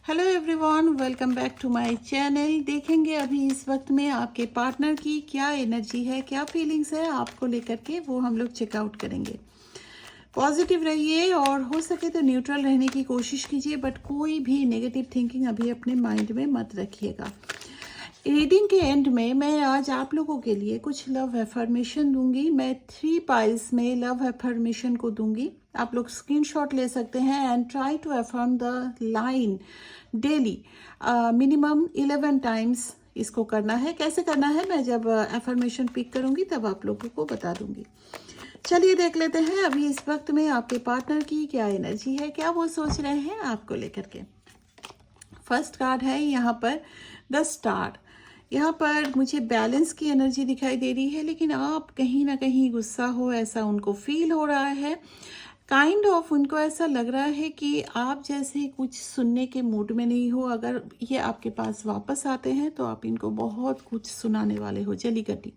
Hello everyone, welcome back to my channel. देखेंगे अभी इस वक्त में आपके पार्टनर की क्या एनर्जी है, क्या फीलिंग्स है आपको लेकर के, वो हम लोग चेकआउट करेंगे। पॉजिटिव रहिए और हो सके तो न्यूट्रल रहने की कोशिश कीजिए, बट कोई भी नेगेटिव थिंकिंग अभी अपने माइंड में मत रखिएगा। रीडिंग के एंड में मैं आज आप लोगों के लिए कुछ लव एफर्मेशन दूंगी। मैं 3 पाइल्स में लव एफर्मेशन को दूंगी। आप लोग स्क्रीनशॉट ले सकते हैं and try to affirm the line daily. Minimum 11 times इसको करना है। कैसे करना है मैं जब एफर्मेशन पिक करूंगी तब आप लोगों को बता दूंगी। चलिए देख लेते हैं अभी इस वक्त में आपके पार्टनर की क्या एनर्जी है, क्या वो सोच रहे हैं आपको लेकर के। फर्स्ट कार्ड है यहाँ पर द स्टार। यहाँ पर मुझे बैलेंस की एनर्जी दिखाई दे रही है, लेकिन आप कहीं ना कहीं गुस्सा हो ऐसा उनको फील हो रहा है। काइंड ऑफ उनको ऐसा लग रहा है कि आप जैसे कुछ सुनने के मूड में नहीं हो। अगर ये आपके पास वापस आते हैं तो आप इनको बहुत कुछ सुनाने वाले हो, जली कटी।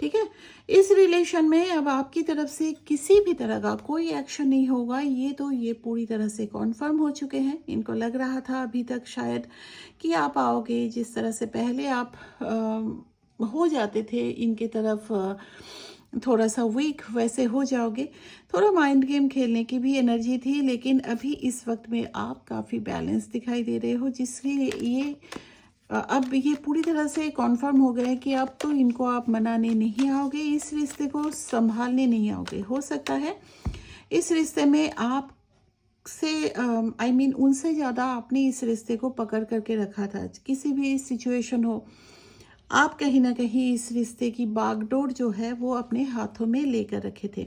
ठीक है, इस रिलेशन में अब आपकी तरफ से किसी भी तरह का कोई एक्शन नहीं होगा। ये पूरी तरह से कॉन्फर्म हो चुके हैं। इनको लग रहा था अभी तक शायद कि आप आओगे, जिस तरह से पहले आप हो जाते थे इनके तरफ थोड़ा सा वीक, वैसे हो जाओगे। थोड़ा माइंड गेम खेलने की भी एनर्जी थी, लेकिन अभी इस वक्त में आप काफ़ी बैलेंस दिखाई दे रहे हो, जिसके ये अब ये पूरी तरह से कॉन्फर्म हो गया है कि अब तो इनको आप मनाने नहीं आओगे, इस रिश्ते को संभालने नहीं आओगे। हो सकता है इस रिश्ते में आप से आई मीन उनसे ज़्यादा आपने इस रिश्ते को पकड़ करके रखा था। किसी भी सिचुएशन हो, आप कहीं ना कहीं इस रिश्ते की बागडोर जो है वो अपने हाथों में लेकर रखे थे।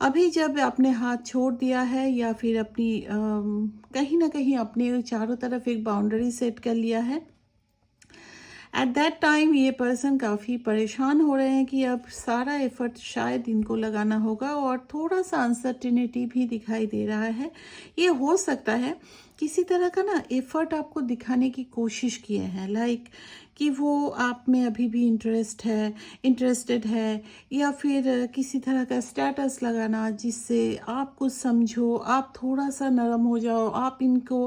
अभी जब आपने हाथ छोड़ दिया है या फिर अपनी कहीं ना कहीं अपने चारों तरफ एक बाउंड्री सेट कर लिया है, एट दैट टाइम ये पर्सन काफ़ी परेशान हो रहे हैं कि अब सारा एफर्ट शायद इनको लगाना होगा, और थोड़ा सा अनसर्टिनिटी भी दिखाई दे रहा है। ये हो सकता है किसी तरह का ना एफर्ट आपको दिखाने की कोशिश किए हैं, लाइक कि वो आप में अभी भी इंटरेस्टेड है, या फिर किसी तरह का स्टेटस लगाना जिससे आप कुछ समझो, आप थोड़ा सा नरम हो जाओ, आप इनको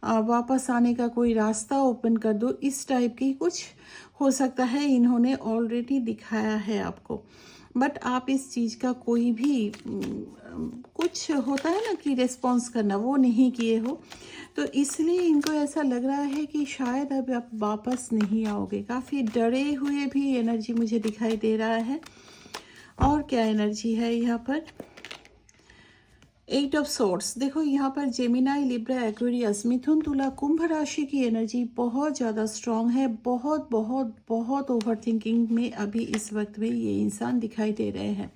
वापस आने का कोई रास्ता ओपन कर दो। इस टाइप की कुछ हो सकता है इन्होंने ऑलरेडी दिखाया है आपको, बट आप इस चीज़ का कोई भी कुछ होता है ना कि रिस्पॉन्स करना, वो नहीं किए हो। तो इसलिए इनको ऐसा लग रहा है कि शायद अब आप वापस नहीं आओगे। काफ़ी डरे हुए भी एनर्जी मुझे दिखाई दे रहा है। और क्या एनर्जी है यहाँ पर, 8 ऑफ सोर्ड्स। देखो यहाँ पर जेमिनाई, लिब्रा, एक्वेरियस, मिथुन, तुला, कुंभ राशि की एनर्जी बहुत ज़्यादा स्ट्रांग है। बहुत बहुत बहुत ओवर थिंकिंग में अभी इस वक्त में ये इंसान दिखाई दे रहे हैं।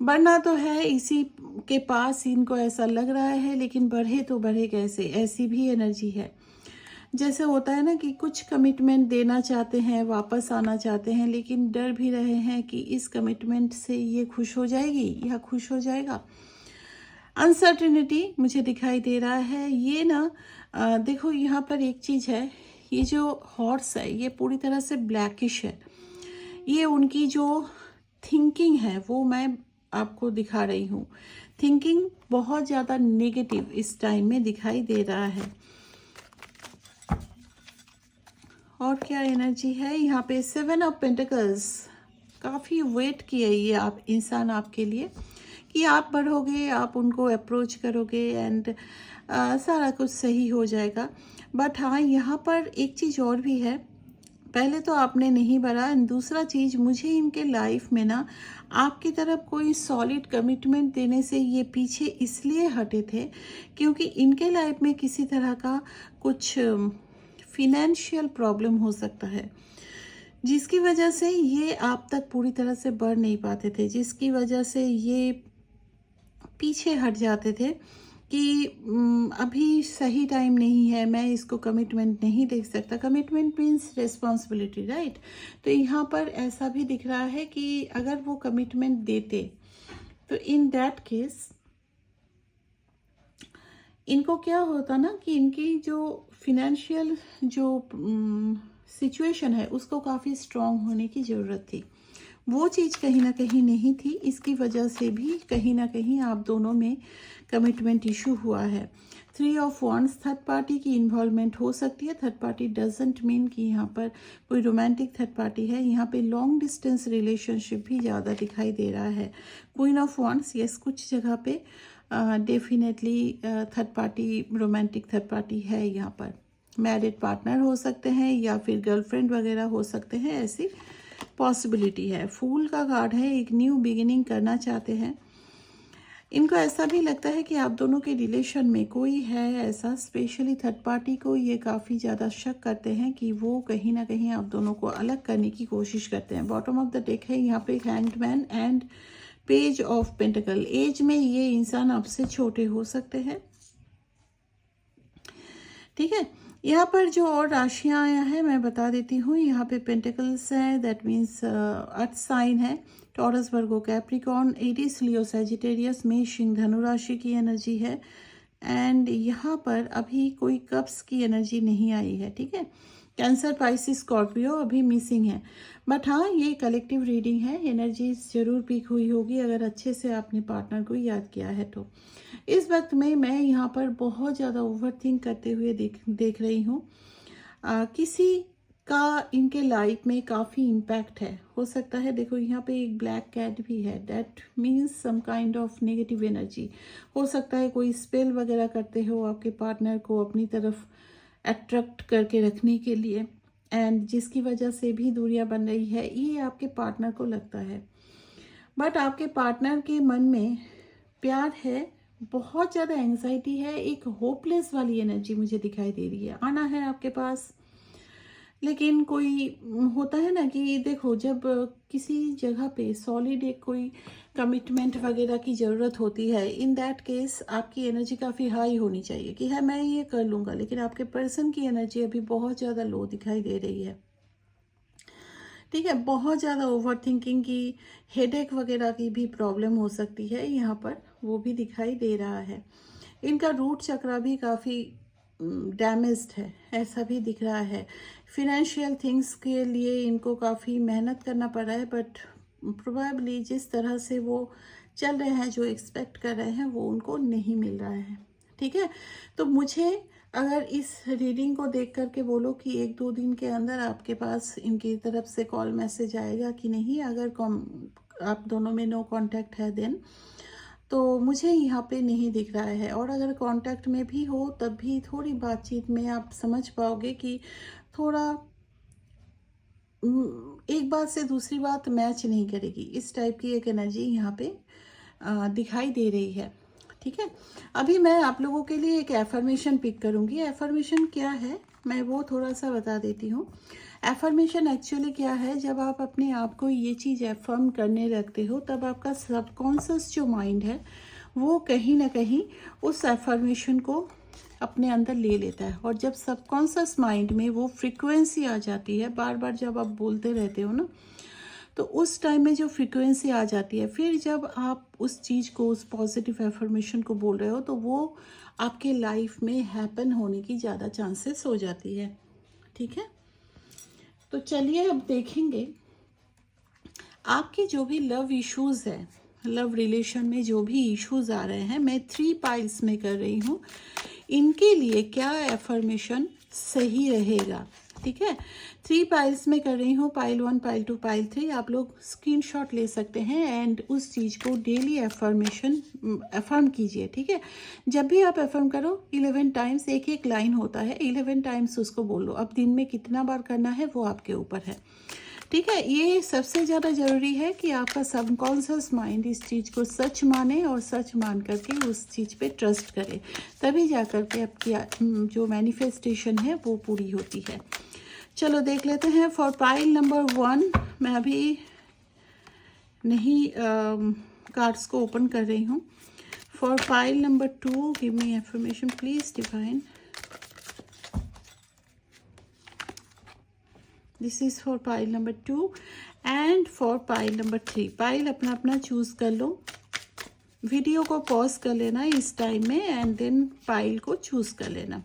बढ़ना तो है इसी के पास, इनको ऐसा लग रहा है, लेकिन बढ़े तो बढ़े कैसे, ऐसी भी एनर्जी है। जैसे होता है ना कि कुछ कमिटमेंट देना चाहते हैं, वापस आना चाहते हैं, लेकिन डर भी रहे हैं कि इस कमिटमेंट से ये खुश हो जाएगी या खुश हो जाएगा। अनसर्टिनिटी मुझे दिखाई दे रहा है। ये ना देखो यहाँ पर एक चीज़ है, ये जो हॉर्स है ये पूरी तरह से ब्लैकिश है। ये उनकी जो थिंकिंग है वो मैं आपको दिखा रही हूँ। थिंकिंग बहुत ज़्यादा नेगेटिव इस टाइम में दिखाई दे रहा है। और क्या एनर्जी है यहाँ पे, 7 ऑफ पेंटिकल्स। काफ़ी वेट किए ये आप इंसान आपके लिए कि आप बढ़ोगे, आप उनको अप्रोच करोगे एंड सारा कुछ सही हो जाएगा। बट हाँ, यहाँ पर एक चीज़ और भी है। पहले तो आपने नहीं बढ़ा, एंड दूसरा चीज़, मुझे इनके लाइफ में ना आपकी तरफ कोई सॉलिड कमिटमेंट देने से ये पीछे इसलिए हटे थे क्योंकि इनके लाइफ में किसी तरह का कुछ फिनेंशियल प्रॉब्लम हो सकता है, जिसकी वजह से ये आप तक पूरी तरह से बढ़ नहीं पाते थे, जिसकी वजह से ये पीछे हट जाते थे कि अभी सही टाइम नहीं है, मैं इसको कमिटमेंट नहीं दे सकता। Commitment means responsibility, right. तो यहाँ पर ऐसा भी दिख रहा है कि अगर वो कमिटमेंट देते तो इन दैट केस इनको क्या होता ना कि इनकी जो फिनेंशियल जो सिचुएशन है उसको काफ़ी स्ट्रांग होने की ज़रूरत थी। वो चीज़ कहीं ना कहीं नहीं थी, इसकी वजह से भी कहीं ना कहीं आप दोनों में कमिटमेंट इशू हुआ है। 3 ऑफ वॉन्ड्स, थर्ड पार्टी की इन्वॉल्वमेंट हो सकती है। थर्ड पार्टी डजेंट मीन कि यहाँ पर कोई रोमांटिक थर्ड पार्टी है, यहाँ पे लॉन्ग डिस्टेंस रिलेशनशिप भी ज़्यादा दिखाई दे रहा है। क्वीन ऑफ वॉन्ड्स, यस, कुछ जगह पे definitely third party, romantic third party है। यहाँ पर मैरिड पार्टनर हो सकते हैं या फिर गर्लफ्रेंड वगैरह हो सकते हैं, ऐसी पॉसिबिलिटी है। फूल का कार्ड है, एक न्यू बिगिनिंग करना चाहते हैं। इनको ऐसा भी लगता है कि आप दोनों के रिलेशन में कोई है ऐसा, स्पेशली थर्ड पार्टी को ये काफ़ी ज़्यादा शक करते हैं कि वो कहीं ना कहीं आप दोनों को अलग करने की कोशिश करते हैं। बॉटम ऑफ द डेक है यहाँ पे hanged man and page of pentacle. एज में ये इंसान आपसे छोटे हो सकते हैं, ठीक है। यहाँ पर जो और राशियाँ आया है मैं बता देती हूँ। यहाँ पे पेंटिकल्स है, दैट मीन्स अर्थ साइन है, टॉरस, वर्गो, कैप्रिकॉर्न, एरीज, लियो, सैजिटेरियस, मेष, सिंह, धनु राशि की एनर्जी है। एंड यहाँ पर अभी कोई कप्स की एनर्जी नहीं आई है, ठीक है। कैंसर, पाइसिस, स्कॉर्पियो अभी मिसिंग है, बट हाँ ये कलेक्टिव रीडिंग है। एनर्जी जरूर पीक हुई होगी अगर अच्छे से आपने पार्टनर को याद किया है तो। इस वक्त में मैं यहाँ पर बहुत ज़्यादा ओवरथिंक करते हुए देख रही हूँ। किसी का इनके लाइफ में काफ़ी इम्पैक्ट है, हो सकता है। देखो यहाँ पे एक ब्लैक कैट भी है, that means some kind of negative energy. हो सकता है कोई स्पेल वगैरह करते हो आपके पार्टनर को अपनी तरफ अट्रैक्ट करके रखने के लिए, एंड जिसकी वजह से भी दूरियां बन रही है, ये आपके पार्टनर को लगता है। बट आपके पार्टनर के मन में प्यार है, बहुत ज़्यादा एंजाइटी है, एक होपलेस वाली एनर्जी मुझे दिखाई दे रही है। आना है आपके पास, लेकिन कोई होता है ना कि देखो जब किसी जगह पे सॉलिड एक कोई कमिटमेंट वगैरह की ज़रूरत होती है, इन दैट केस आपकी एनर्जी काफ़ी हाई होनी चाहिए कि है मैं ये कर लूँगा, लेकिन आपके पर्सन की एनर्जी अभी बहुत ज़्यादा लो दिखाई दे रही है, ठीक है। बहुत ज़्यादा ओवर थिंकिंग की, हेडेक वगैरह की भी प्रॉब्लम हो सकती है यहाँ पर, वो भी दिखाई दे रहा है। इनका रूट चक्र भी काफ़ी डैमेज्ड है, ऐसा भी दिख रहा है। फिनेंशियल थिंग्स के लिए इनको काफ़ी मेहनत करना पड़ रहा है, बट प्रोबेबली जिस तरह से वो चल रहे हैं, जो एक्सपेक्ट कर रहे हैं, वो उनको नहीं मिल रहा है, ठीक है। तो मुझे अगर इस रीडिंग को देख करके बोलो कि 1-2 दिन के अंदर आपके पास इनकी तरफ से कॉल मैसेज आएगा कि नहीं, अगर आप दोनों में नो कांटेक्ट है देन, तो मुझे यहाँ पे नहीं दिख रहा है। और अगर कांटेक्ट में भी हो तब भी थोड़ी बातचीत में आप समझ पाओगे कि थोड़ा एक बात से दूसरी बात मैच नहीं करेगी, इस टाइप की एक एनर्जी यहाँ पे दिखाई दे रही है, ठीक है। अभी मैं आप लोगों के लिए एक एफर्मेशन पिक करूँगी। एफर्मेशन क्या है मैं वो थोड़ा सा बता देती हूँ। एफर्मेशन एक्चुअली क्या है, जब आप अपने आप को ये चीज़ एफर्म करने लगते हो, तब आपका सबकॉन्शियस जो माइंड है वो कहीं ना कहीं उस एफर्मेशन को अपने अंदर ले लेता है। और जब सबकॉन्शियस माइंड में वो फ्रीक्वेंसी आ जाती है, बार बार जब आप बोलते रहते हो ना, तो उस टाइम में जो फ्रीक्वेंसी आ जाती है, फिर जब आप उस चीज़ को, उस पॉजिटिव एफर्मेशन को बोल रहे हो, तो वो आपके लाइफ में हैपन होने की ज़्यादा चांसेस हो जाती है, ठीक है। तो चलिए अब देखेंगे आपके जो भी लव इश्यूज़ है, लव रिलेशन में जो भी इश्यूज आ रहे हैं, मैं 3 पाइल्स में कर रही हूँ, इनके लिए क्या एफर्मेशन सही रहेगा, ठीक है। 3 पाइल्स में कर रही हूँ, पाइल 1, पाइल 2, पाइल 3। आप लोग स्क्रीनशॉट ले सकते हैं एंड उस चीज़ को डेली एफर्म कीजिए, ठीक है। जब भी आप एफर्म करो 11 टाइम्स, एक लाइन होता है, 11 टाइम्स उसको बोलो। अब दिन में कितना बार करना है वो आपके ऊपर है, ठीक है। ये सबसे ज़्यादा ज़रूरी है कि आपका सबकॉन्शियस माइंड इस चीज़ को सच माने और सच मान करके उस चीज़ पे ट्रस्ट करे, तभी जा कर के आपकी जो मैनिफेस्टेशन है वो पूरी होती है। चलो देख लेते हैं। फॉर पाइल नंबर 1 मैं अभी नहीं कार्ड्स को ओपन कर रही हूँ। For pile number 2 give me affirmation please divine. This is for pile number 2 and for pile number 3। Pile अपना अपना चूज कर लो, वीडियो को पॉज कर लेना इस टाइम में एंड देन पाइल को चूज कर लेना,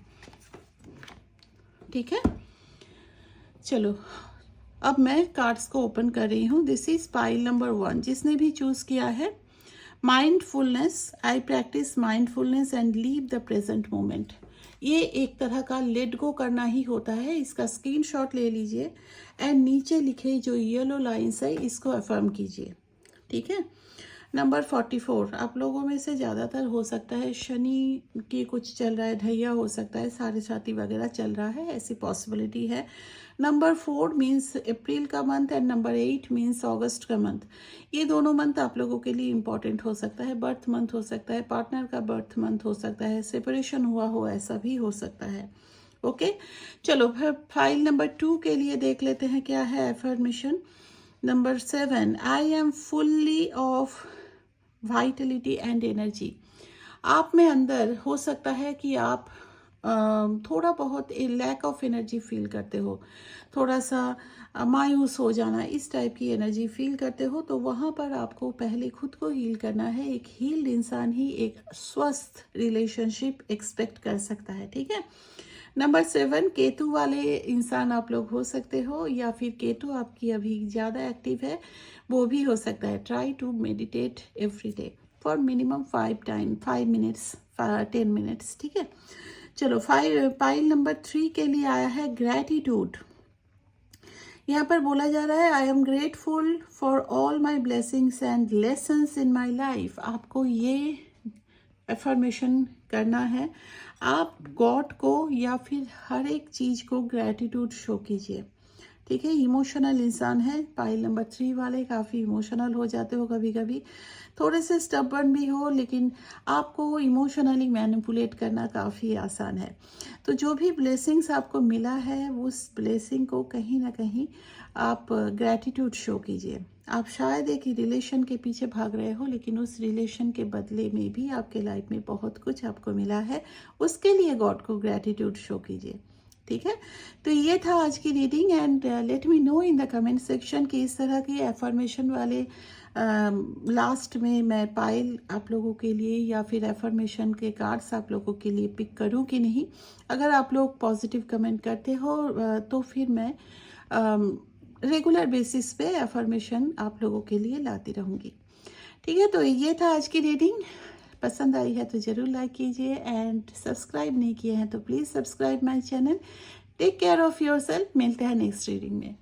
ठीक है। चलो अब मैं कार्ड्स को ओपन कर रही हूँ। This is pile number 1। जिसने भी चूज किया है mindfulness, I practice mindfulness and leave the present moment. ये एक तरह का लेट गो करना ही होता है। इसका स्क्रीनशॉट ले लीजिए एंड नीचे लिखे जो येलो लाइंस है इसको अफर्म कीजिए, ठीक है। नंबर 44, आप लोगों में से ज़्यादातर हो सकता है शनि की कुछ चल रहा है, ढैया हो सकता है, साढ़े साथी वगैरह चल रहा है, ऐसी पॉसिबिलिटी है। नंबर 4 मीन्स अप्रैल का मंथ एंड नंबर 8 मीन्स अगस्त का मंथ। ये दोनों मंथ आप लोगों के लिए इंपॉर्टेंट हो सकता है। बर्थ मंथ हो सकता है, पार्टनर का बर्थ मंथ हो सकता है, सेपरेशन हुआ हो ऐसा भी हो सकता है। ओके चलो फिर फाइल नंबर 2 के लिए देख लेते हैं क्या है affirmation. Number 7, I am fully of Vitality and energy. आप में अंदर हो सकता है कि आप थोड़ा बहुत लैक ऑफ एनर्जी फील करते हो, थोड़ा सा मायूस हो जाना, इस टाइप की एनर्जी फील करते हो, तो वहाँ पर आपको पहले खुद को हील करना है। एक हील्ड इंसान ही एक स्वस्थ रिलेशनशिप एक्सपेक्ट कर सकता है, ठीक है। नंबर 7, केतु वाले इंसान आप लोग हो सकते हो, या फिर केतु आपकी अभी ज़्यादा एक्टिव है, वो भी हो सकता है। Try to meditate every day for minimum 5 minutes 10 minutes, ठीक है। चलो फाइल नंबर 3 के लिए आया है ग्रैटिट्यूड। यहाँ पर बोला जा रहा है I am grateful for all my blessings and lessons in my life. आपको ये अफर्मेशन करना है। आप गॉड को या फिर हर एक चीज़ को ग्रैटिट्यूड शो कीजिए, ठीक है। इमोशनल इंसान है, फाइल नंबर 3 वाले काफ़ी इमोशनल हो जाते हो कभी कभी, थोड़े से स्टबर्न भी हो, लेकिन आपको इमोशनली मैनिपुलेट करना काफ़ी आसान है। तो जो भी ब्लेसिंग्स आपको मिला है उस ब्लेसिंग को कहीं ना कहीं आप ग्रैटिट्यूड शो कीजिए। आप शायद एक रिलेशन के पीछे भाग रहे हो, लेकिन उस रिलेशन के बदले में भी आपके लाइफ में बहुत कुछ आपको मिला है, उसके लिए गॉड को ग्रैटिट्यूड शो कीजिए, ठीक है। तो ये था आज की reading and let me know in the comment section कि इस तरह के एफर्मेशन वाले लास्ट में मैं पायल आप लोगों के लिए या फिर एफर्मेशन के कार्ड्स आप लोगों के लिए पिक करूं कि नहीं। अगर आप लोग पॉजिटिव कमेंट करते हो तो फिर मैं रेगुलर बेसिस पे एफर्मेशन आप लोगों के लिए लाती रहूँगी, ठीक है। तो ये था आज की रीडिंग। पसंद आई है तो ज़रूर लाइक कीजिए एंड सब्सक्राइब नहीं किए हैं तो please subscribe my channel. Take care of yourself. मिलते हैं नेक्स्ट रीडिंग में।